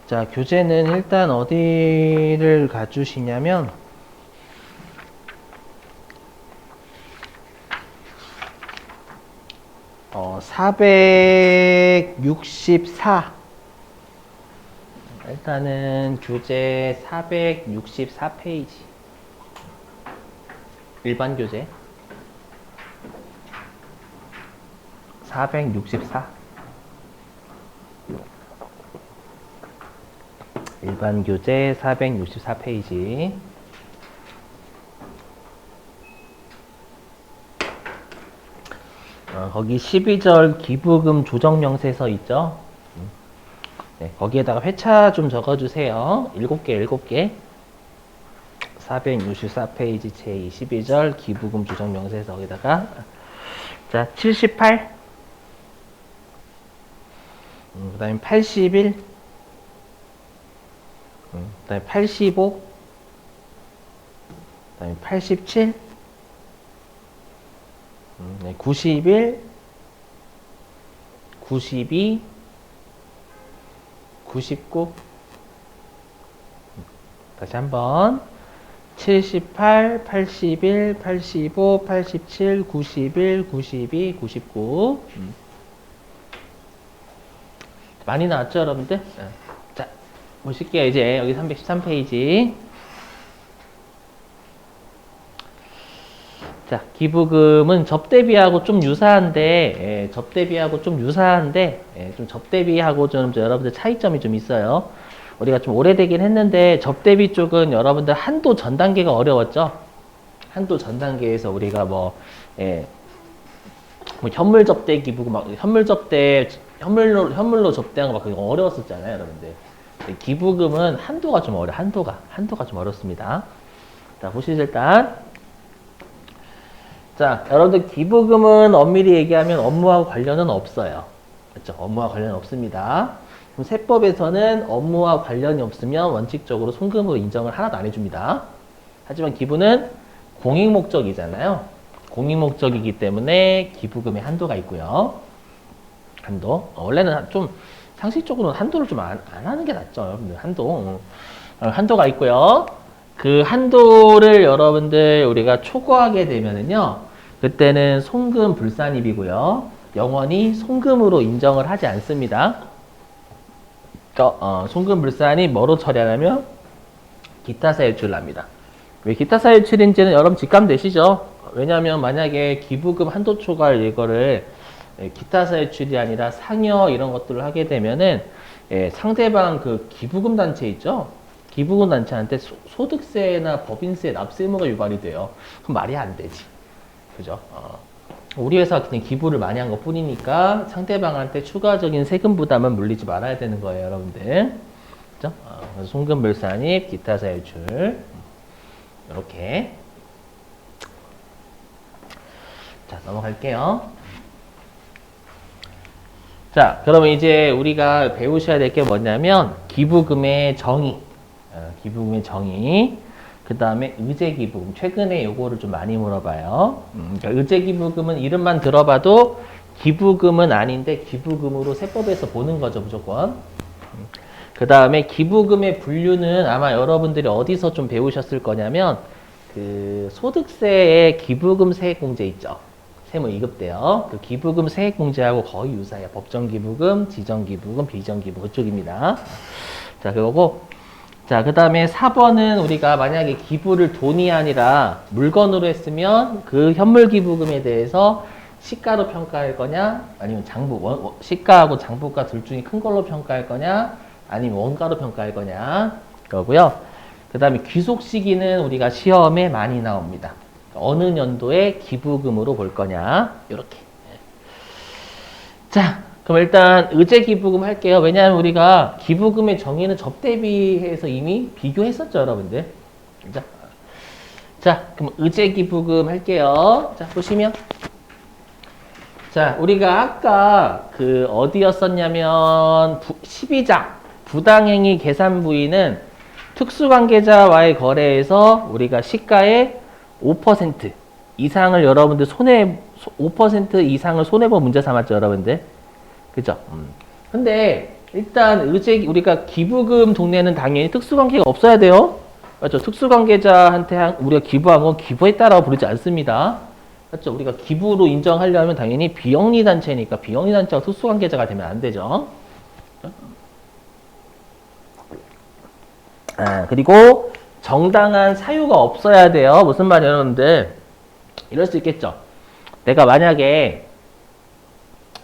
자, 교재는 일단 어디를 가주시냐면, 464. 일단은 교재 464페이지. 일반 교재. 464. 일반 교재 464페이지. 거기 12절 기부금 조정 명세서 있죠? 네, 거기에다가 회차 좀 적어주세요. 7개, 7개. 464페이지 제22절 기부금 조정 명세서 거기다가 자, 78. 그 다음에 81. 그 다음에 85. 그 다음에 87. 네, 91. 92. 99. 다시 한번. 78, 81, 85, 87, 91, 92, 99. 많이 나왔죠, 여러분들? 자, 보실게요. 이제 여기 313페이지. 자, 기부금은 접대비하고 좀 유사한데, 좀 접대비하고 좀 여러분들 차이점이 좀 있어요. 우리가 좀 오래되긴 했는데, 접대비 쪽은 여러분들 한도 전 단계가 어려웠죠? 한도 전 단계에서 우리가 뭐 현물 접대 기부금, 현물로 접대한 거 막 그거 어려웠었잖아요, 여러분들. 기부금은 한도가 좀 한도가 좀 어렵습니다. 자, 보시죠, 일단. 자, 여러분들 기부금은 엄밀히 얘기하면 업무와 관련은 없어요. 그렇죠? 업무와 관련 없습니다. 그럼 세법에서는 업무와 관련이 없으면 원칙적으로 송금으로 인정을 하나도 안 해줍니다. 하지만 기부는 공익 목적이잖아요. 공익 목적이기 때문에 기부금의 한도가 있고요. 한도. 원래는 좀 상식적으로는 한도를 좀 안 하는 게 낫죠. 여러분들 한도. 한도가 있고요. 그 한도를 여러분들 우리가 초과하게 되면은요, 그때는 송금 불산입이고요. 영원히 송금으로 인정을 하지 않습니다. 송금 불산이 뭐로 처리하냐면 기타사 유출을 합니다. 왜 기타사 유출인지는 여러분 직감 되시죠? 왜냐하면 만약에 기부금 한도 초과 이거를 기타사 유출이 아니라 상여 이런 것들을 하게 되면은 상대방 그 기부금 단체 있죠? 기부금 단체한테 소득세나 법인세 납세 의무가 유발이 돼요. 그럼 말이 안 되지. 그죠? 우리 회사가 그냥 기부를 많이 한 것 뿐이니까 상대방한테 추가적인 세금 부담은 물리지 말아야 되는 거예요, 여러분들. 그죠? 송금 불산입, 기타사 유출. 이렇게. 자, 넘어갈게요. 자, 그러면 이제 우리가 배우셔야 될 게 뭐냐면 기부금의 정의. 기부금의 정의. 그 다음에 의제기부금. 최근에 요거를 좀 많이 물어봐요. 그러니까 의제기부금은 이름만 들어봐도 기부금은 아닌데 기부금으로 세법에서 보는 거죠, 무조건. 그 다음에 기부금의 분류는 아마 여러분들이 어디서 좀 배우셨을 거냐면 그 소득세의 기부금 세액공제 있죠. 세무 2급대요. 그 기부금 세액공제하고 거의 유사해요. 법정기부금, 지정기부금, 비정기부금 그쪽입니다. 자, 그거고 자, 그 다음에 4번은 우리가 만약에 기부를 돈이 아니라 물건으로 했으면 그 현물 기부금에 대해서 시가로 평가할 거냐 아니면 시가하고 장부가 둘 중에 큰 걸로 평가할 거냐 아니면 원가로 평가할 거냐 그거고요. 그 다음에 귀속 시기는 우리가 시험에 많이 나옵니다. 어느 년도에 기부금으로 볼 거냐 이렇게. 자, 그럼 일단 의제기부금 할게요. 왜냐하면 우리가 기부금의 정의는 접대비해서 이미 비교했었죠, 여러분들. 자, 그럼 의제기부금 할게요. 자, 보시면. 자, 우리가 아까 그 어디였었냐면 12장 부당행위 계산 부위는 특수관계자와의 거래에서 우리가 시가의 5% 이상을 여러분들 5% 이상을 손해본 문제 삼았죠, 여러분들. 그죠? 근데 일단 우리가 기부금 동네는 당연히 특수관계가 없어야 돼요. 맞죠? 특수관계자한테 우리가 기부한 건 기부했다라고 부르지 않습니다. 맞죠? 우리가 기부로 인정하려면 당연히 비영리단체니까 비영리단체가 특수관계자가 되면 안 되죠. 그리고 정당한 사유가 없어야 돼요. 무슨 말이에요, 여러분들? 이럴 수 있겠죠. 내가 만약에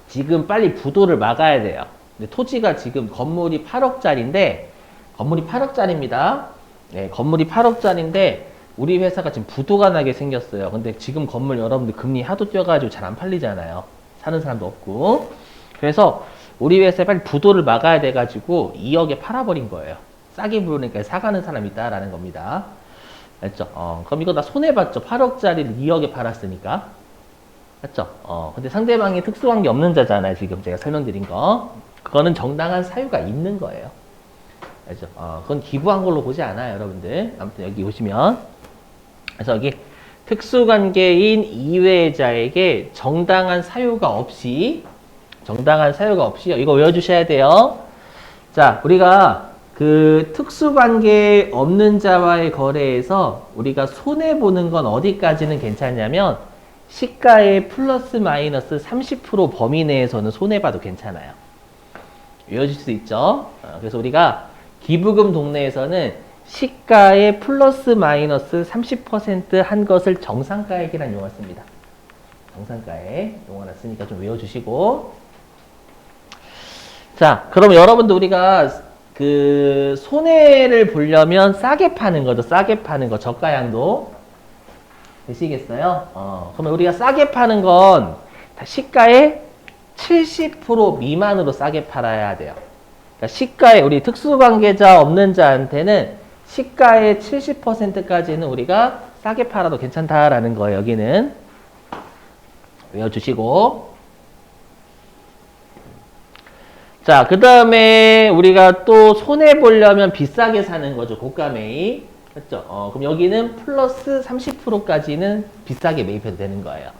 지금 빨리 부도를 막아야 돼요. 근데 토지가 지금 건물이 8억짜리인데, 건물이 8억짜리입니다. 네, 건물이 8억짜리인데, 우리 회사가 지금 부도가 나게 생겼어요. 근데 지금 건물 여러분들 금리 하도 뛰어가지고 잘 안 팔리잖아요. 사는 사람도 없고. 그래서 우리 회사에 빨리 부도를 막아야 돼가지고 2억에 팔아버린 거예요. 싸게 부르니까 사가는 사람이 있다라는 겁니다. 알죠? 그럼 이거 나 손해봤죠? 8억짜리를 2억에 팔았으니까. 맞죠? 근데 상대방이 특수관계 없는 자잖아요. 지금 제가 설명드린 거. 그거는 정당한 사유가 있는 거예요. 알죠? 그건 기부한 걸로 보지 않아요, 여러분들. 아무튼 여기 보시면. 그래서 여기 특수관계인 이외자에게 정당한 사유가 없이 이거 외워주셔야 돼요. 자, 우리가 그 특수관계 없는 자와의 거래에서 우리가 손해보는 건 어디까지는 괜찮냐면 시가의 플러스 마이너스 30% 범위 내에서는 손해봐도 괜찮아요. 외워질 수 있죠. 그래서 우리가 기부금 동네에서는 시가의 플러스 마이너스 30% 한 것을 정상가액이라는 용어를 씁니다. 정상가액 용어를 쓰니까 좀 외워주시고. 자, 그럼 여러분들 우리가 그 손해를 보려면 싸게 파는 거죠. 싸게 파는 거. 저가양도. 되시겠어요? 그러면 우리가 싸게 파는 건 시가의 70% 미만으로 싸게 팔아야 돼요. 그러니까 시가에 우리 특수관계자 없는 자한테는 시가의 70%까지는 우리가 싸게 팔아도 괜찮다라는 거예요. 여기는 외워주시고. 자, 그 다음에 우리가 또 손해보려면 비싸게 사는 거죠. 고가 매입. 그렇죠? 그럼 여기는 플러스 30%까지는 비싸게 매입해도 되는 거예요.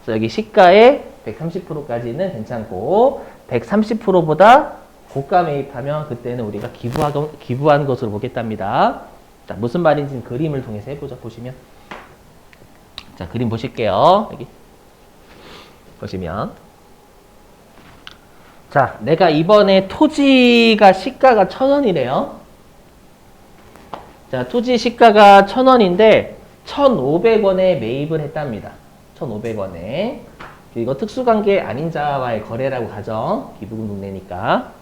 그래서 여기 시가의 130%까지는 괜찮고 130%보다 고가 매입하면 그때는 우리가 기부한 것으로 보겠답니다. 자, 무슨 말인지 그림을 통해서 해보죠. 보시면. 자, 그림 보실게요. 여기. 보시면. 자, 내가 이번에 토지가 시가가 1,000원이래요. 자, 토지 시가가 1,000원인데 1,500원에 매입을 했답니다. 1,500원에. 이거 특수관계 아닌 자와의 거래라고 가정. 기부금 동네니까.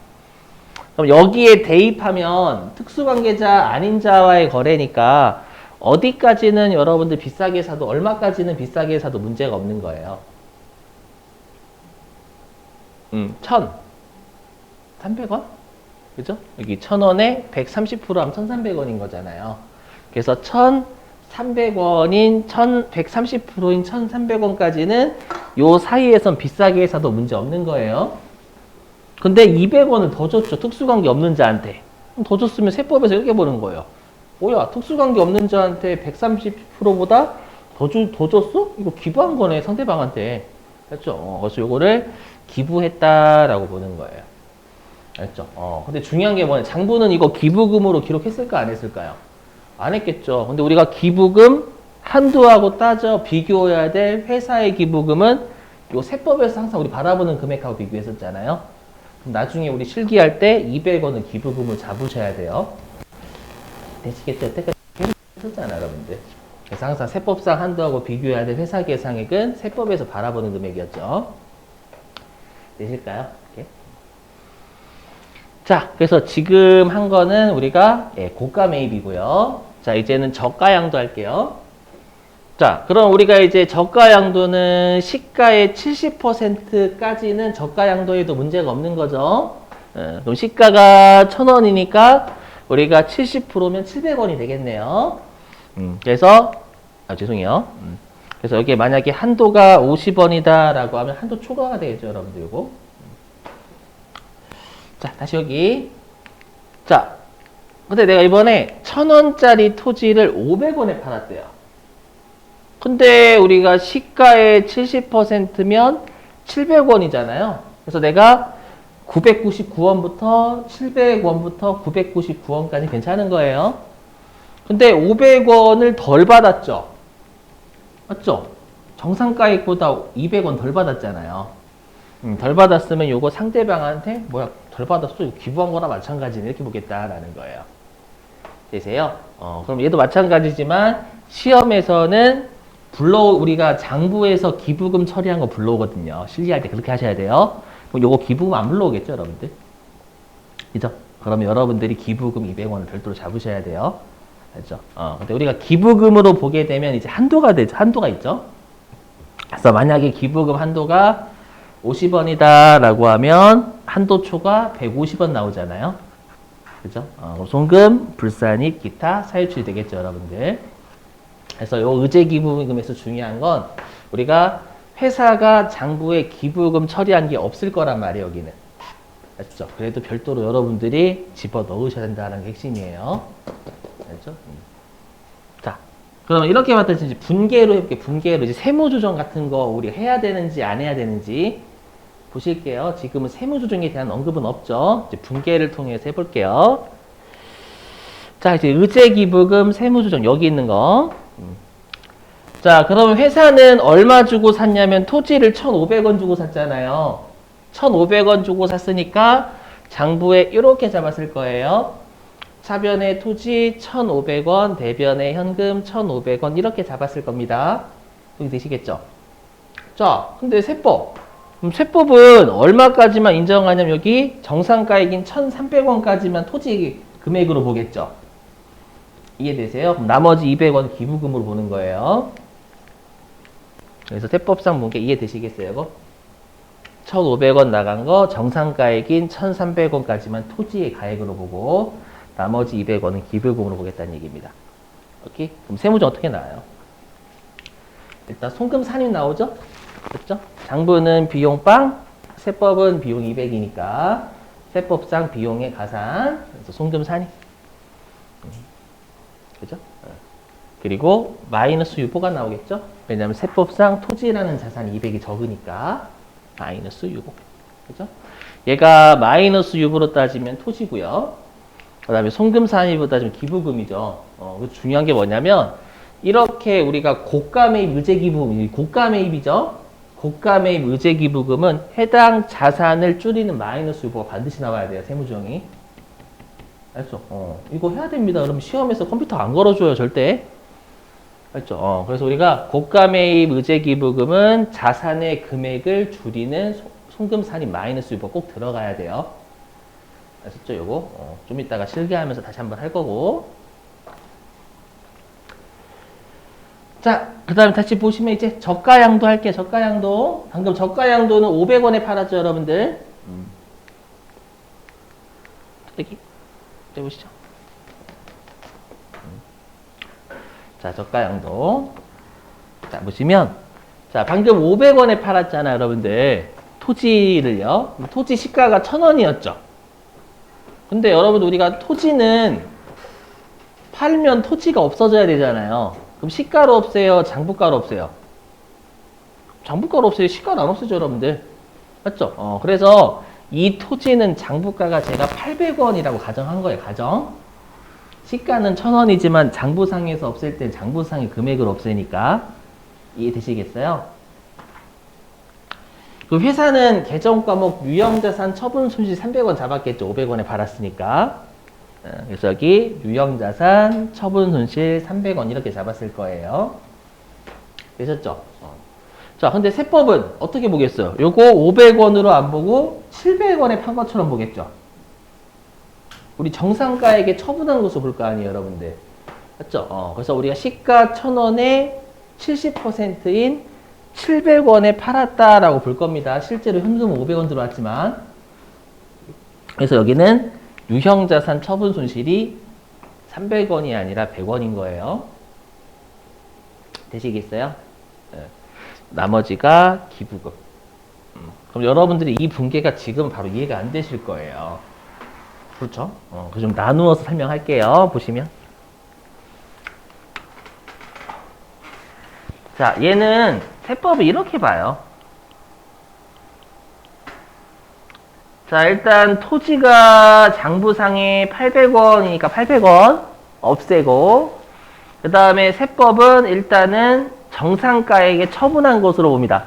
그럼 여기에 대입하면 특수관계자 아닌 자와의 거래니까 어디까지는 여러분들 비싸게 사도 얼마까지는 비싸게 사도 문제가 없는 거예요. 1,300원? 그죠? 여기 1,000원에 130% 하면 1,300원인 거잖아요. 그래서 1,300원인 130%인 1,300원까지는 요 사이에선 비싸게 사도 문제 없는 거예요. 근데 200원을 더 줬죠. 특수관계 없는 자한테. 더 줬으면 세법에서 이렇게 보는 거예요. 뭐야, 특수관계 없는 자한테 130%보다 더 줬어? 이거 기부한 거네, 상대방한테. 그렇죠? 그래서 요거를 기부했다라고 보는 거예요. 알죠? 근데 중요한 게 뭐냐. 장부는 이거 기부금으로 기록했을까, 안 했을까요? 안 했겠죠. 근데 우리가 기부금 한도하고 따져 비교해야 될 회사의 기부금은 요 세법에서 항상 우리 바라보는 금액하고 비교했었잖아요. 그럼 나중에 우리 실기할 때 200원은 기부금을 잡으셔야 돼요. 되시겠죠? 여태까지 했었잖아요, 여러분들. 그래서 항상 세법상 한도하고 비교해야 될 회사 계상액은 세법에서 바라보는 금액이었죠. 되실까요? 이렇게. 자, 그래서 지금 한 거는 우리가 고가 매입이고요. 자, 이제는 저가 양도 할게요. 자, 그럼 우리가 이제 저가 양도는 시가의 70%까지는 저가 양도에도 문제가 없는 거죠. 그럼 시가가 1,000원이니까 우리가 70%면 700원이 되겠네요. 그래서 죄송해요. 그래서 여기 만약에 한도가 50원이다라고 하면 한도 초과가 되겠죠, 여러분들 요거. 자, 다시 여기. 자, 근데 내가 이번에 1,000원짜리 토지를 500원에 팔았대요. 근데 우리가 시가의 70%면 700원이잖아요. 그래서 내가 999원부터 700원부터 999원까지 괜찮은 거예요. 근데 500원을 덜 받았죠. 맞죠? 정상가액보다 200원 덜 받았잖아요. 덜 받았으면 요거 상대방한테 뭐야 덜 받았어 기부한 거나 마찬가지네 이렇게 보겠다라는 거예요. 되세요? 그럼 얘도 마찬가지지만 시험에서는 우리가 장부에서 기부금 처리한 거 불러오거든요. 실기할 때 그렇게 하셔야 돼요. 그럼 요거 기부금 안 불러오겠죠, 여러분들? 그죠? 그러면 여러분들이 기부금 200원을 별도로 잡으셔야 돼요. 알죠? 근데 우리가 기부금으로 보게 되면 이제 한도가 있죠? 그래서 만약에 기부금 한도가 50원이다 라고 하면 한도초가 150원 나오잖아요. 그죠? 그럼 송금, 불산입, 기타, 사유출이 되겠죠, 여러분들. 그래서 요 의제기부금에서 중요한 건 우리가 회사가 장부에 기부금 처리한 게 없을 거란 말이에요, 여기는. 알죠? 그래도 별도로 여러분들이 집어 넣으셔야 된다는 게 핵심이에요. 알죠? 자, 그러면 이렇게 봤더니 이제 분개로 해볼게요. 분개로 이제 세무조정 같은 거 우리 해야 되는지 안 해야 되는지 보실게요. 지금은 세무조정에 대한 언급은 없죠. 이제 분개를 통해서 해볼게요. 자, 이제 의제기부금 세무조정 여기 있는 거. 자, 그러면 회사는 얼마 주고 샀냐면 토지를 1,500원 주고 샀잖아요. 1,500원 주고 샀으니까 장부에 이렇게 잡았을 거예요. 차변의 토지 1,500원, 대변의 현금 1,500원 이렇게 잡았을 겁니다. 여기 되시겠죠? 자, 근데 세법. 그럼 세법은 얼마까지만 인정하냐면 여기 정상가액인 1,300원까지만 토지 금액으로 보겠죠? 이해되세요? 그럼 나머지 200원 기부금으로 보는 거예요. 그래서 세법상 본 게 이해되시겠어요? 이거? 1,500원 나간 거 정상가액인 1,300원까지만 토지의 가액으로 보고 나머지 200원은 기부금으로 보겠다는 얘기입니다. 오케이? 그럼 세무조정 어떻게 나와요? 일단 송금 산입 나오죠? 그렇죠? 장부는 비용 빵, 세법은 비용 200이니까 세법상 비용의 가산, 그래서 송금 산입. 그죠? 그리고 마이너스 유보가 나오겠죠? 왜냐하면 세법상 토지라는 자산이 200이 적으니까 마이너스 유보. 그죠? 얘가 마이너스 유보로 따지면 토지고요. 그 다음에 송금 산입으로 따지면 기부금이죠. 중요한 게 뭐냐면 이렇게 우리가 고가 매입 의제 기부금, 고가 매입이죠. 고가 매입 의제 기부금은 해당 자산을 줄이는 마이너스 유보가 반드시 나와야 돼요. 세무조정이. 알죠? 이거 해야 됩니다. 그러면 시험에서 컴퓨터 안 걸어줘요, 절대. 알죠? 그래서 우리가 고가 매입 의제 기부금은 자산의 금액을 줄이는 송금 산입 마이너스 유보가 꼭 들어가야 돼요. 아셨죠? 요거 좀 이따가 실기하면서 다시 한번 할 거고. 자, 그 다음에 다시 보시면 이제 저가양도 할게요. 저가양도. 방금 저가양도는 500원에 팔았죠, 여러분들. 여기 해보시죠. 자, 저가양도. 자, 보시면 자, 방금 500원에 팔았잖아요, 여러분들. 토지를요. 토지 시가가 1,000원이었죠. 근데 여러분 우리가 토지는 팔면 토지가 없어져야 되잖아요. 그럼 시가로 없애요? 장부가로 없애요? 장부가로 없애요? 시가로 안 없애죠, 여러분들. 맞죠? 그래서 이 토지는 장부가가 제가 800원이라고 가정한 거예요, 가정. 시가는 1,000원이지만 장부상에서 없앨 땐 장부상의 금액을 없애니까. 이해되시겠어요? 그 회사는 개정 과목 유형자산 처분 손실 300원 잡았겠죠. 500원에 팔았으니까. 그래서 여기 유형자산 처분 손실 300원 이렇게 잡았을 거예요. 되셨죠? 자, 근데 세법은 어떻게 보겠어요? 요거 500원으로 안 보고 700원에 판 것처럼 보겠죠. 우리 정상가액에 처분한 것으로 볼 거 아니에요, 여러분들. 맞죠? 그래서 우리가 시가 1,000원에 70%인 700원에 팔았다라고 볼 겁니다. 실제로 현금은 500원 들어왔지만. 그래서 여기는 유형자산 처분 손실이 300원이 아니라 100원인 거예요. 되시겠어요? 네. 나머지가 기부금. 그럼 여러분들이 이 분계가 지금 바로 이해가 안 되실 거예요. 그렇죠? 좀 나누어서 설명할게요. 보시면. 자, 얘는 세법을 이렇게 봐요. 자, 일단 토지가 장부상에 800원이니까 800원 없애고, 그 다음에 세법은 일단은 정상가액에 처분한 것으로 봅니다.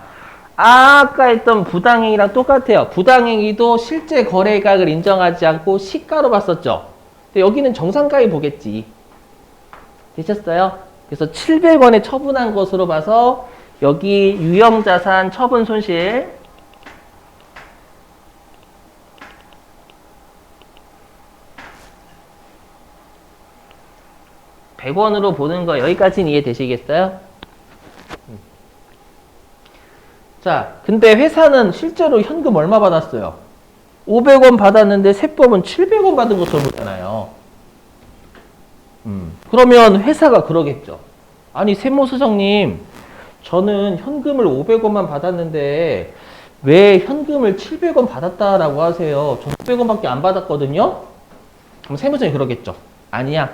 아까 했던 부당행위랑 똑같아요. 부당행위도 실제 거래가액을 인정하지 않고 시가로 봤었죠. 근데 여기는 정상가액 보겠지. 되셨어요? 그래서 700원에 처분한 것으로 봐서 여기 유형자산 처분 손실 100원으로 보는 거 여기까지는 이해되시겠어요? 자, 근데 회사는 실제로 현금 얼마 받았어요? 500원 받았는데 세법은 700원 받은 것으로 보잖아요. 그러면 회사가 그러겠죠. 아니, 세무서장님, 저는 현금을 500원만 받았는데 왜 현금을 700원 받았다라고 하세요? 저 500원밖에 안 받았거든요? 그럼 세무서장이 그러겠죠. 아니야.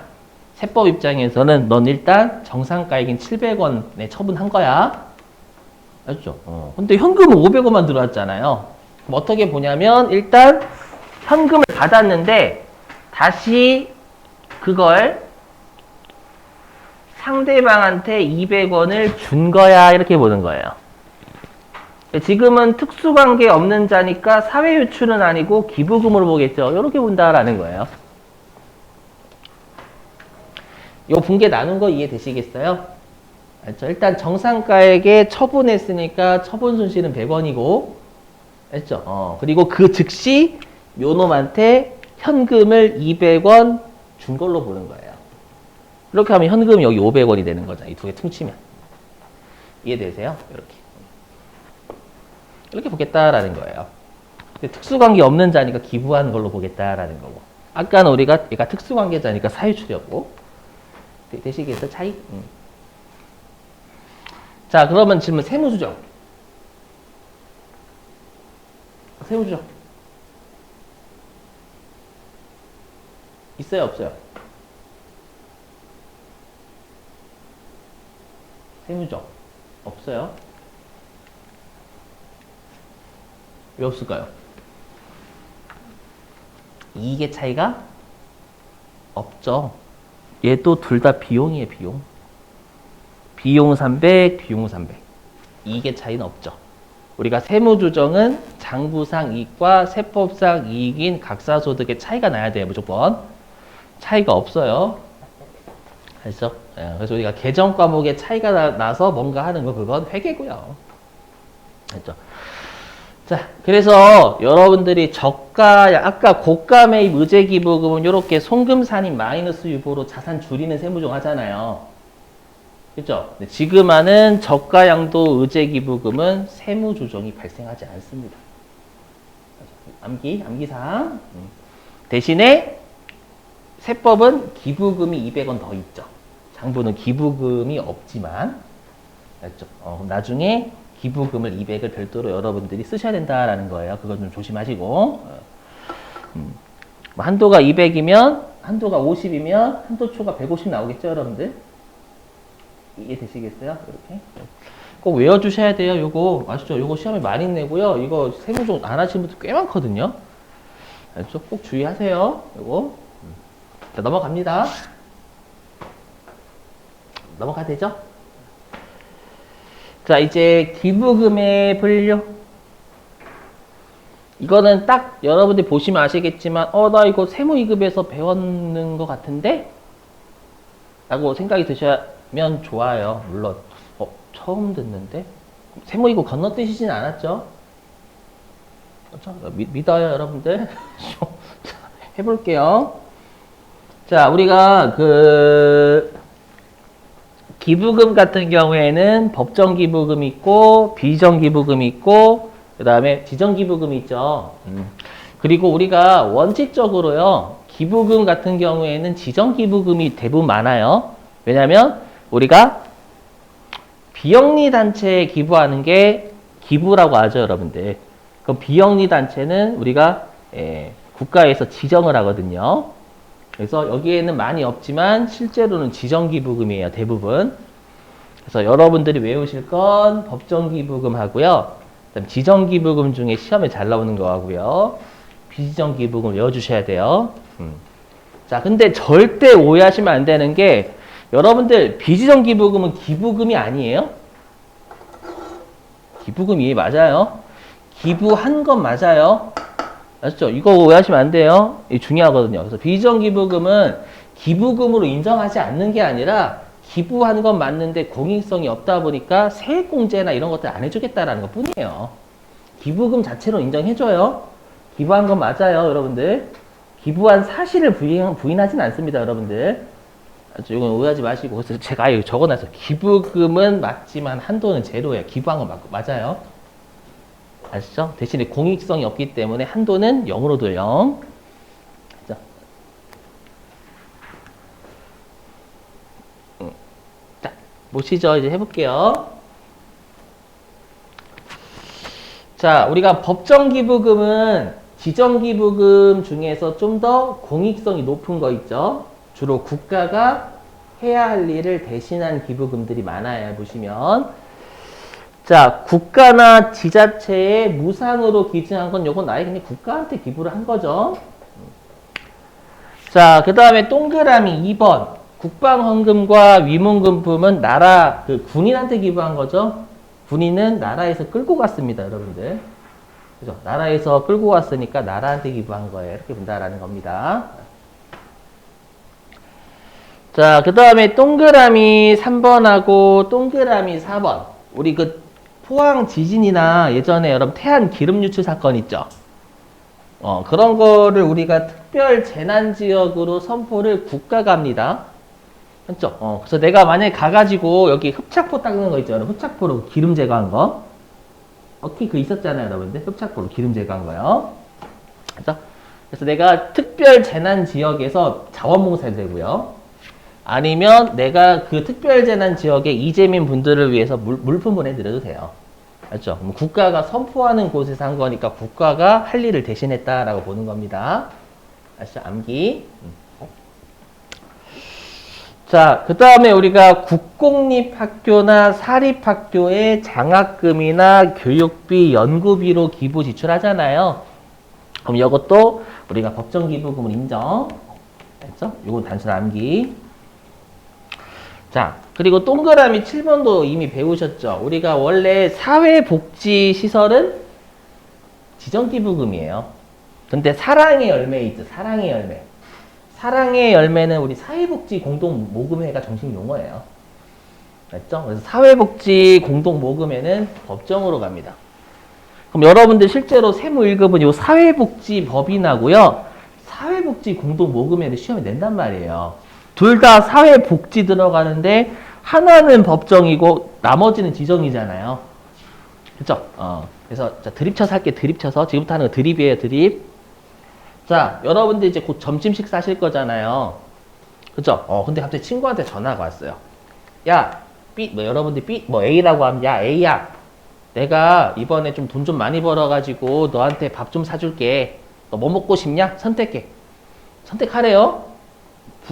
세법 입장에서는 넌 일단 정상가액인 700원에 처분한 거야. 알죠? 근데 현금은 500원만 들어왔잖아요. 그럼 어떻게 보냐면 일단 현금을 받았는데 다시 그걸 상대방한테 200원을 준 거야. 이렇게 보는 거예요. 지금은 특수관계 없는 자니까 사회유출은 아니고 기부금으로 보겠죠. 이렇게 본다라는 거예요. 요 분계 나눈 거 이해되시겠어요? 알죠? 일단 정상가액에 처분했으니까 처분 손실은 100원이고, 알죠? 그리고 그 즉시 요놈한테 현금을 200원 준 걸로 보는 거예요. 이렇게 하면 현금이 여기 500원이 되는 거죠. 이 두 개 퉁치면. 이해되세요? 이렇게 보겠다라는 거예요. 특수관계 없는 자니까 기부한 걸로 보겠다라는 거고. 아까는 우리가 얘가 특수관계자니까 사유출이었고. 되시겠어요? 차이? 자, 그러면 질문 세무조정. 세무조정. 있어요, 없어요? 세무조정. 없어요? 왜 없을까요? 이익의 차이가 없죠. 얘도 둘 다 비용이에요, 비용. 비용 300, 비용 300. 이익의 차이는 없죠. 우리가 세무조정은 장부상 이익과 세법상 이익인 각사소득의 차이가 나야 돼요, 무조건. 차이가 없어요. 알죠? 그래서 우리가 개정 과목에 차이가 나서 뭔가 하는 거, 그건 회계고요. 알죠? 자, 그래서 여러분들이 저가, 아까 고가 매입 의제 기부금은 이렇게 송금산인 마이너스 유보로 자산 줄이는 세무조정 하잖아요. 그죠? 지금 하는 저가 양도 의제 기부금은 세무조정이 발생하지 않습니다. 암기사항. 대신에 세법은 기부금이 200원 더 있죠. 장부는 기부금이 없지만, 알죠? 나중에 기부금을 200을 별도로 여러분들이 쓰셔야 된다라는 거예요. 그건 좀 조심하시고. 한도가 200이면, 한도가 50이면, 한도초가 150 나오겠죠, 여러분들? 이해되시겠어요? 이렇게. 꼭 외워주셔야 돼요, 요거. 아시죠? 요거 시험에 많이 내고요. 이거 세무조정 안 하시는 분들 꽤 많거든요. 알죠? 꼭 주의하세요, 요거. 자, 넘어갑니다. 넘어가도 되죠? 자, 이제 기부금의 분류. 이거는 딱 여러분들 보시면 아시겠지만, 나 이거 세무이급에서 배웠는 것 같은데? 라고 생각이 드시면 좋아요. 물론, 처음 듣는데? 세무이급 건너뛰시진 않았죠? 믿어요, 여러분들? 해볼게요. 자, 우리가 기부금 같은 경우에는 법정 기부금이 있고 비정 기부금이 있고 그 다음에 지정 기부금이 있죠. 그리고 우리가 원칙적으로요 기부금 같은 경우에는 지정 기부금이 대부분 많아요. 왜냐하면 우리가 비영리 단체에 기부하는 게 기부라고 하죠, 여러분들. 그럼 비영리 단체는 우리가 국가에서 지정을 하거든요. 그래서 여기에는 많이 없지만 실제로는 지정기부금이에요, 대부분. 그래서 여러분들이 외우실 건 법정기부금 하고요. 그다음 지정기부금 중에 시험에 잘 나오는 거 하고요. 비지정 기부금 외워주셔야 돼요. 자, 근데 절대 오해하시면 안 되는 게 여러분들 비지정 기부금은 기부금이 아니에요? 기부금이 맞아요. 기부한 건 맞아요. 아시죠? 이거 오해하시면 안 돼요. 이게 중요하거든요. 그래서 비지정 기부금은 기부금으로 인정하지 않는 게 아니라 기부한 건 맞는데 공익성이 없다 보니까 세액공제나 이런 것들 안 해주겠다라는 것 뿐이에요. 기부금 자체로 인정해줘요. 기부한 건 맞아요, 여러분들. 기부한 사실을 부인하진 않습니다, 여러분들. 이건 오해하지 마시고. 그래서 제가 아예 적어놨어요. 기부금은 맞지만 한도는 제로예요. 기부한 건 맞아요. 아시죠? 대신에 공익성이 없기 때문에 한도는 0으로 둬요. 0. 자, 보시죠. 이제 해볼게요. 자, 우리가 법정기부금은 지정기부금 중에서 좀 더 공익성이 높은 거 있죠. 주로 국가가 해야 할 일을 대신한 기부금들이 많아요. 보시면. 자, 국가나 지자체에 무상으로 기증한 건 요건 아예 그냥 국가한테 기부를 한 거죠. 자, 그 다음에 동그라미 2번. 국방헌금과 위문금품은 나라, 군인한테 기부한 거죠. 군인은 나라에서 끌고 갔습니다, 여러분들. 그죠? 나라에서 끌고 왔으니까 나라한테 기부한 거예요. 이렇게 본다라는 겁니다. 자, 그 다음에 동그라미 3번하고 동그라미 4번. 우리 포항 지진이나 예전에 여러분 태안 기름 유출 사건 있죠? 그런 거를 우리가 특별 재난 지역으로 선포를 국가가 합니다. 맞죠? 그래서 내가 만약에 가가지고 여기 흡착포 닦는 거 있죠? 흡착포로 기름 제거한 거. 그 있었잖아요, 여러분들. 흡착포로 기름 제거한 거요. 그죠? 그래서 내가 특별 재난 지역에서 자원봉사해도 되고요. 아니면 내가 그 특별 재난 지역의 이재민 분들을 위해서 물품 보내드려도 돼요. 맞죠? 국가가 선포하는 곳에서 한 거니까 국가가 할 일을 대신했다라고 보는 겁니다. 아시죠? 암기. 자, 그 다음에 우리가 국공립학교나 사립학교에 장학금이나 교육비, 연구비로 기부 지출하잖아요. 그럼 이것도 우리가 법정기부금을 인정. 됐죠? 이건 단순 암기. 자, 그리고 동그라미 7번도 이미 배우셨죠? 우리가 원래 사회복지시설은 지정기부금이에요. 근데 사랑의 열매 있죠? 사랑의 열매. 사랑의 열매는 우리 사회복지 공동모금회가 정식 용어예요. 맞죠? 그래서 사회복지 공동모금회는 법정으로 갑니다. 그럼 여러분들 실제로 세무 1급은 요 사회복지법인하고요. 사회복지 공동모금회를 시험에 낸단 말이에요. 둘 다 사회복지 들어가는데 하나는 법정이고 나머지는 지정이잖아요. 그쵸? 그래서 자, 드립쳐서 할게. 드립쳐서. 지금부터 하는 거 드립이에요. 드립. 자, 여러분들 이제 곧 점심 식사하실 거잖아요. 그쵸? 근데 갑자기 친구한테 전화가 왔어요. 야, 여러분들 A라고 하면, 야, A야. 내가 이번에 좀 돈 좀 많이 벌어가지고 너한테 밥 좀 사줄게. 너 뭐 먹고 싶냐? 선택해. 선택하래요.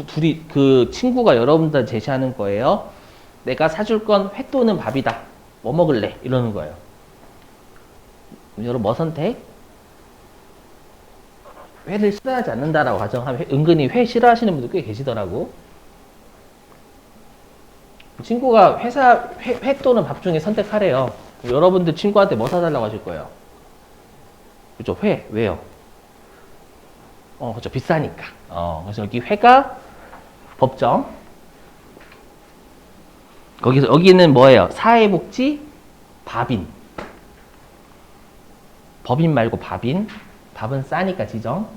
둘이, 친구가 여러분들 제시하는 거예요. 내가 사줄 건 회 또는 밥이다. 뭐 먹을래? 이러는 거예요. 여러분, 뭐 선택? 회를 싫어하지 않는다라고 가정하면 은근히 회 싫어하시는 분들 꽤 계시더라고. 친구가 회 또는 밥 중에 선택하래요. 여러분들 친구한테 뭐 사달라고 하실 거예요? 그죠? 회. 왜요? 그죠. 비싸니까. 그래서 여기 회가 법정. 여기는 뭐예요? 사회복지 밥인. 법인 말고 밥인. 밥은 싸니까 지정.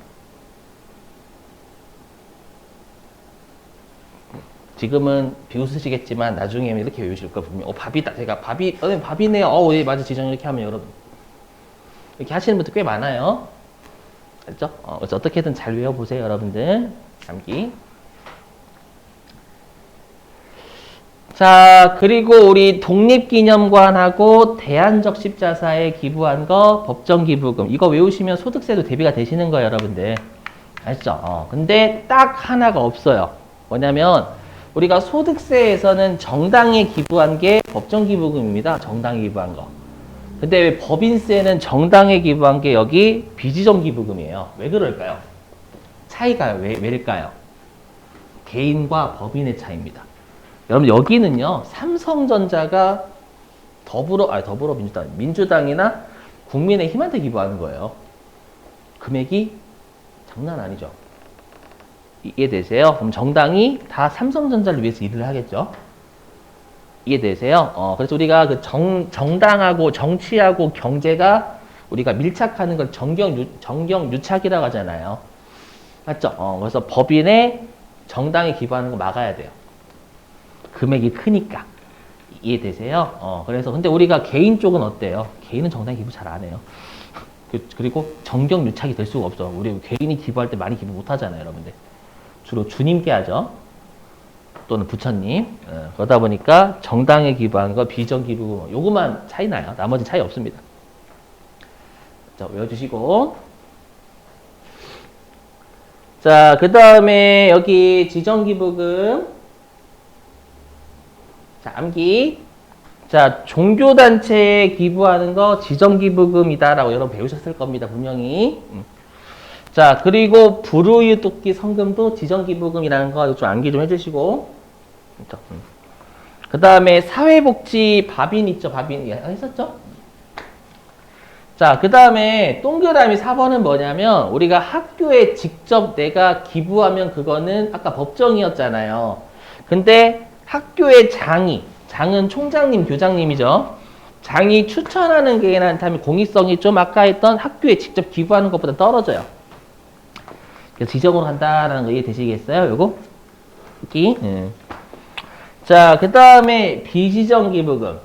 지금은 비웃으시겠지만 나중에 이렇게 외우실 거 분명. 밥이다. 제가 밥이네요. 예, 맞아. 지정 이렇게 하면 여러분 이렇게 하시는 분들 꽤 많아요. 알죠? 그래서 어떻게든 잘 외워보세요, 여러분들. 암기. 자, 그리고 우리 독립기념관하고 대안적 십자사에 기부한 거 법정기부금. 이거 외우시면 소득세도 대비가 되시는 거예요, 여러분들. 아시죠? 근데 딱 하나가 없어요. 뭐냐면 우리가 소득세에서는 정당에 기부한 게 법정기부금입니다. 정당에 기부한 거. 근데 왜 법인세는 정당에 기부한 게 여기 비지정 기부금이에요. 왜 그럴까요? 차이가 왜일까요? 개인과 법인의 차이입니다. 여러분 여기는요. 삼성전자가 민주당이나 국민의힘한테 기부하는 거예요. 금액이 장난 아니죠. 이해되세요? 그럼 정당이 다 삼성전자를 위해서 일을 하겠죠. 이해되세요? 그래서 우리가 그 정당하고 정치하고 경제가 우리가 밀착하는 걸 정경유착이라고 하잖아요. 맞죠? 그래서 법인에 정당에 기부하는 거 막아야 돼요. 금액이 크니까. 이해되세요? 그래서 근데 우리가 개인 쪽은 어때요? 개인은 정당에 기부 잘 안 해요. 그리고 정경유착이 될 수가 없죠. 우리 개인이 기부할 때 많이 기부 못 하잖아요, 여러분들. 주로 주님께 하죠. 또는 부처님. 그러다 보니까 정당에 기부하는 거, 비정 기부, 요거만 차이 나요. 나머지 차이 없습니다. 자, 외워주시고. 자, 그 다음에 여기 지정기부금. 자, 암기. 자, 종교단체에 기부하는 거 지정기부금이다라고 여러분 배우셨을 겁니다. 분명히. 자, 그리고 불우이웃 돕기 성금도 지정기부금이라는 거 좀 암기 좀 해주시고. 그 다음에 사회복지 밥인 있죠? 밥인 했었죠? 자, 그 다음에 동그라미 4번은 뭐냐면 우리가 학교에 직접 내가 기부하면 그거는 아까 법정이었잖아요. 근데 학교의 장은 총장님, 교장님이죠. 장이 추천하는 개인한테 하면 공익성이 좀 아까 했던 학교에 직접 기부하는 것보다 떨어져요. 그래서 지정으로 한다라는 거 이해되시겠어요? 요거? 여기. 자, 그 다음에 비지정 기부금.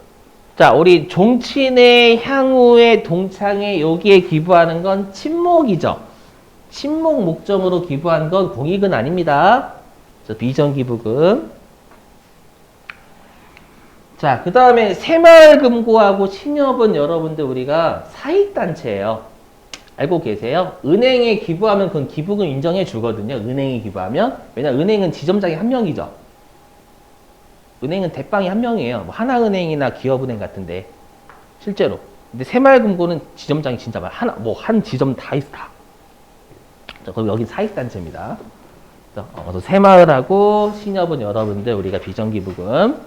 자, 우리 종친의 향후의 동창회 여기에 기부하는 건 친목이죠. 친목 목적으로 기부한 건 공익은 아닙니다. 비지정 기부금. 자, 그 다음에 새마을금고하고 신협은 여러분들 우리가 사익단체예요. 알고 계세요? 은행에 기부하면 그건 기부금 인정해 주거든요. 은행에 기부하면. 왜냐면 은행은 지점장이 한 명이죠. 은행은 대빵이 한 명이에요. 뭐 하나은행이나 기업은행 같은데 실제로. 근데 새마을금고는 지점장이 진짜 많아. 한 지점 다 있어. 다. 자, 그럼 여기 사익단체입니다. 그래서 새마을하고 신협은 여러분들 우리가 비정기부금.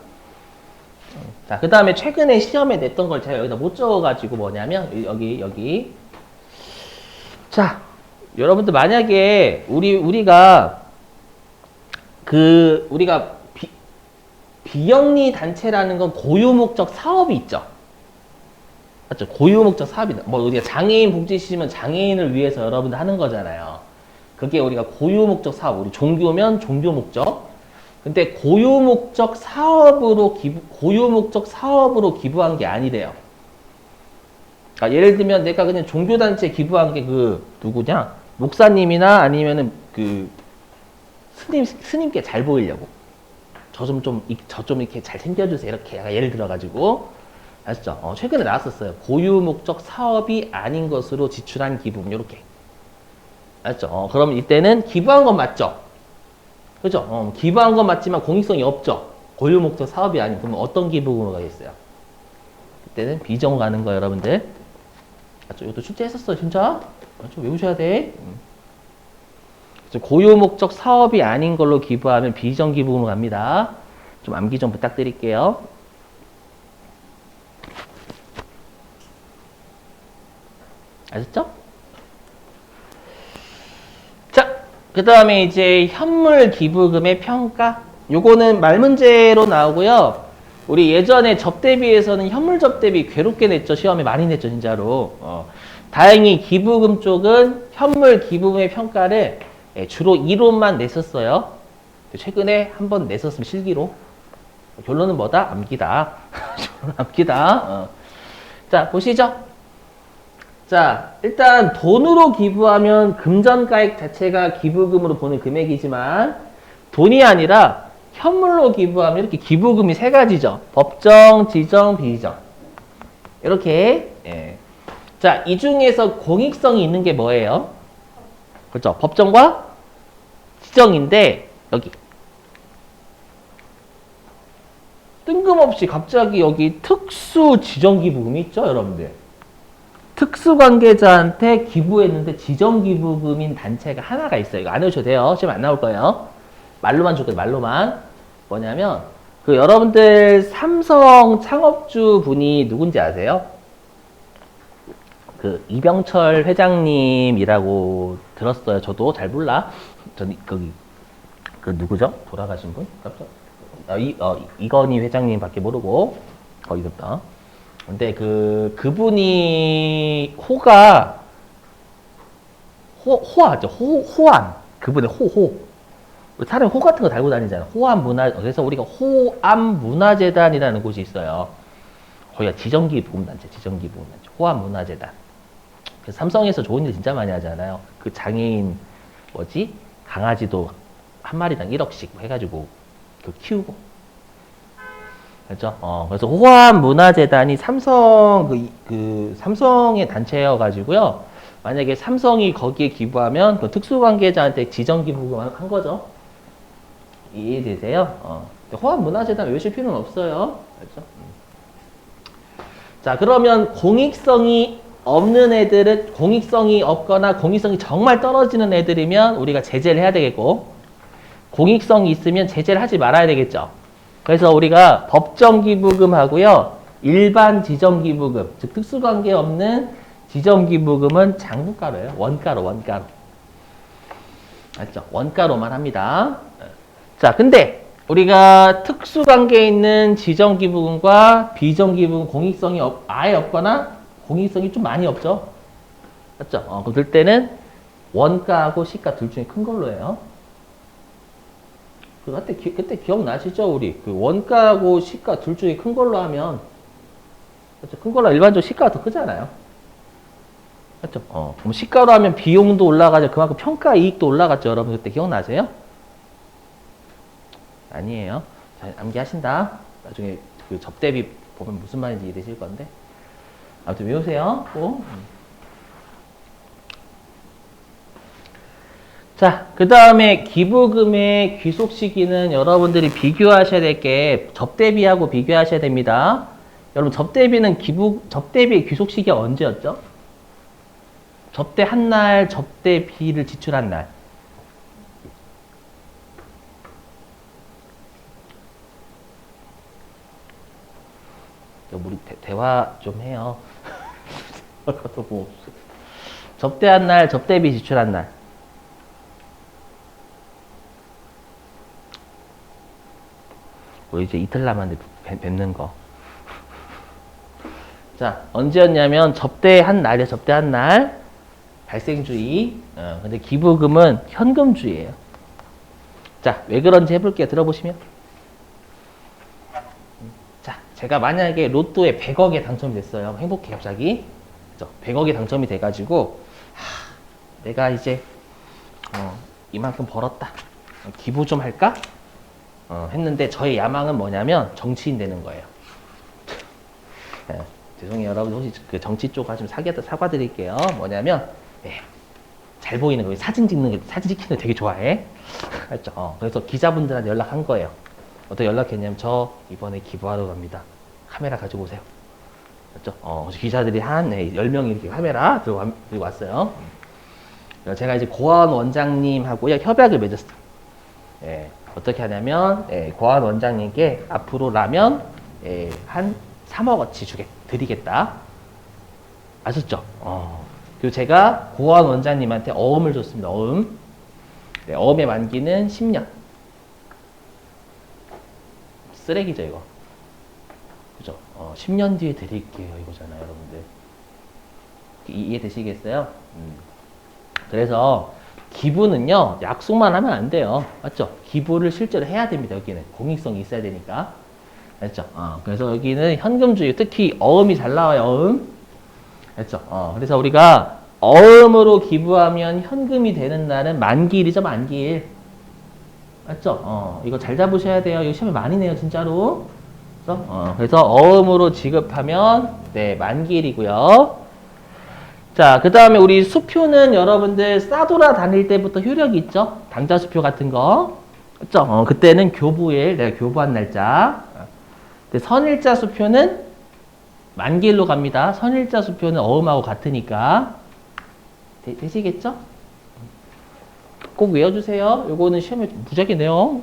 자, 그 다음에 최근에 시험에 냈던 걸 제가 여기다 못 적어가지고 뭐냐면 여기. 자, 여러분들 만약에 우리가 비영리 단체라는 건 고유목적 사업이 있죠. 맞죠? 고유목적 사업이다. 뭐 우리가 장애인 복지시면 장애인을 위해서 여러분들 하는 거잖아요. 그게 우리가 고유목적 사업, 우리 종교면 종교목적. 근데 고유목적 사업으로 기부한 게 아니래요. 그러니까 예를 들면 내가 그냥 종교단체에 기부한 게 누구냐? 목사님이나 아니면은 스님께 잘 보이려고. 저 좀 이렇게 잘 챙겨주세요. 이렇게 예를 들어가지고. 아시죠? 최근에 나왔었어요. 고유목적 사업이 아닌 것으로 지출한 기부금, 요렇게. 아시죠? 그럼 이때는 기부한 건 맞죠? 그죠? 기부한 건 맞지만 공익성이 없죠? 고유목적 사업이 아닌, 그러면 어떤 기부금으로 가겠어요? 그때는 비정으로 가는 거예요, 여러분들. 맞죠? 이것도 출제했었어요, 진짜? 맞죠? 외우셔야 돼. 고유목적 사업이 아닌 걸로 기부하면 비정기부금으로 갑니다. 좀 암기 좀 부탁드릴게요. 아셨죠? 자, 그 다음에 이제 현물 기부금의 평가. 요거는 말문제로 나오고요. 우리 예전에 접대비에서는 현물 접대비 괴롭게 냈죠. 시험에 많이 냈죠, 진짜로. 다행히 기부금 쪽은 현물 기부금의 평가를 주로 이론만 냈었어요. 최근에 한번 냈었으면 실기로. 결론은 뭐다? 암기다. 암기다. 자, 보시죠. 자, 일단 돈으로 기부하면 금전가액 자체가 기부금으로 보는 금액이지만 돈이 아니라 현물로 기부하면 이렇게 기부금이 세 가지죠. 법정, 지정, 비정. 이렇게. 자, 이 중에서 공익성이 있는 게 뭐예요? 그렇죠. 법정과 지정인데 여기. 뜬금없이 갑자기 여기 특수 지정기부금이 있죠, 여러분들. 특수관계자한테 기부했는데 지정기부금인 단체가 하나가 있어요. 이거 안 외우셔도 돼요. 지금 안 나올 거예요. 말로만 줄 거예요, 말로만. 뭐냐면, 그 여러분들 삼성 창업주 분이 누군지 아세요? 그 이병철 회장님이라고 들었어요. 저도 잘 몰라. 전 거기 그 누구죠? 돌아가신 분? 이건희 회장님밖에 모르고 거기 있었다. 근데 그분이 호화죠. 호암. 그분의 호. 사람이 호 같은 거 달고 다니잖아. 호암 문화. 그래서 우리가 호암 문화재단이라는 곳이 있어요. 거기가 지정기부금단체. 호암 문화재단. 그래서 삼성에서 좋은 일 진짜 많이 하잖아요. 그 장애인 강아지도 한 마리당 1억씩 해가지고 키우고. 그렇죠? 그래서 호암 문화재단이 삼성의 단체여가지고요. 만약에 삼성이 거기에 기부하면 그 특수관계자한테 지정기부금 한 거죠. 이해되세요? 호암 문화재단 외우실 필요는 없어요. 그렇죠? 자, 그러면 공익성이 없는 애들은 공익성이 없거나 공익성이 정말 떨어지는 애들이면 우리가 제재를 해야 되겠고, 공익성이 있으면 제재를 하지 말아야 되겠죠. 그래서 우리가 법정기부금하고요, 일반 지정기부금, 즉 특수관계 없는 지정기부금은 장부가로예요. 원가로. 알죠? 원가로만 합니다. 자, 근데 우리가 특수관계에 있는 지정기부금과 비정기부금 공익성이 아예 없거나 공익성이 좀 많이 없죠? 맞죠? 그럴 때는 원가하고 시가 둘 중에 큰 걸로 해요. 그때 기억나시죠? 우리 그 원가하고 시가 둘 중에 큰 걸로 하면, 그렇죠? 큰 걸로 일반적으로 시가가 더 크잖아요. 맞죠? 그럼 시가로 하면 비용도 올라가죠. 그만큼 평가 이익도 올라갔죠. 여러분 그때 기억나세요? 아니에요. 자, 암기하신다. 나중에 그 접대비 보면 무슨 말인지 이해되실 건데. 아무튼 외우세요. 꼭. 자, 그 다음에 기부금의 귀속 시기는 여러분들이 비교하셔야 될 게 접대비하고 비교하셔야 됩니다. 여러분 접대비의 귀속 시기가 언제였죠? 접대한 날, 접대비를 지출한 날. 우리 대화 좀 해요. 접대한 날, 접대비 지출한 날. 우리 이제 이틀 남았는데 뵙는 거. 자, 언제였냐면 접대한 날이에요. 접대한 날. 발생주의. 근데 기부금은 현금주의예요. 자, 왜 그런지 해볼게요. 들어보시면. 자, 제가 만약에 로또에 100억에 당첨이 됐어요. 행복해 갑자기. 그죠? 100억에 당첨이 돼가지고 내가 이제 이만큼 벌었다. 기부 좀 할까? 했는데 저의 야망은 뭐냐면 정치인 되는 거예요. 죄송해요. 여러분 혹시 그 정치 쪽 하시면 사과드릴게요. 뭐냐면 잘 보이는 거, 사진 찍는 거 되게 좋아해. 알죠? 그래서 기자분들한테 연락한 거예요. 어떻게 연락했냐면 저 이번에 기부하러 갑니다. 카메라 가지고 오세요. 알죠? 기자들이 한 10명이 이렇게 카메라 들고 왔어요. 제가 이제 고아원 원장님하고 협약을 맺었어요. 어떻게 하냐면 고아원 원장님께 앞으로 라면 한 3억어치 드리겠다. 아셨죠? 그리고 제가 고아원 원장님한테 어음을 줬습니다. 어음. 어음의 만기는 10년. 쓰레기죠 이거. 그죠? 10년 뒤에 드릴게요 이거잖아요 여러분들. 이해되시겠어요? 그래서 기부는요 약속만 하면 안 돼요. 맞죠? 기부를 실제로 해야 됩니다. 여기는 공익성이 있어야 되니까. 맞죠? 그래서 여기는 현금주의, 특히 어음이 잘 나와요. 어음. 맞죠? 그래서 우리가 어음으로 기부하면 현금이 되는 날은 만기일이죠. 만기일. 맞죠? 이거 잘 잡으셔야 돼요. 이거 시험에 많이 내요 진짜로. 그래서 어음으로 지급하면 만기일이고요. 자, 그 다음에 우리 수표는 여러분들 싸돌아 다닐 때부터 효력이 있죠? 당좌수표 같은 거. 그쵸? 그때는 교부일, 내가 교부한 날짜. 근데 선일자 수표는 만길로 갑니다. 선일자 수표는 어음하고 같으니까. 되시겠죠? 꼭 외워주세요. 요거는 시험에 무지하게 내요.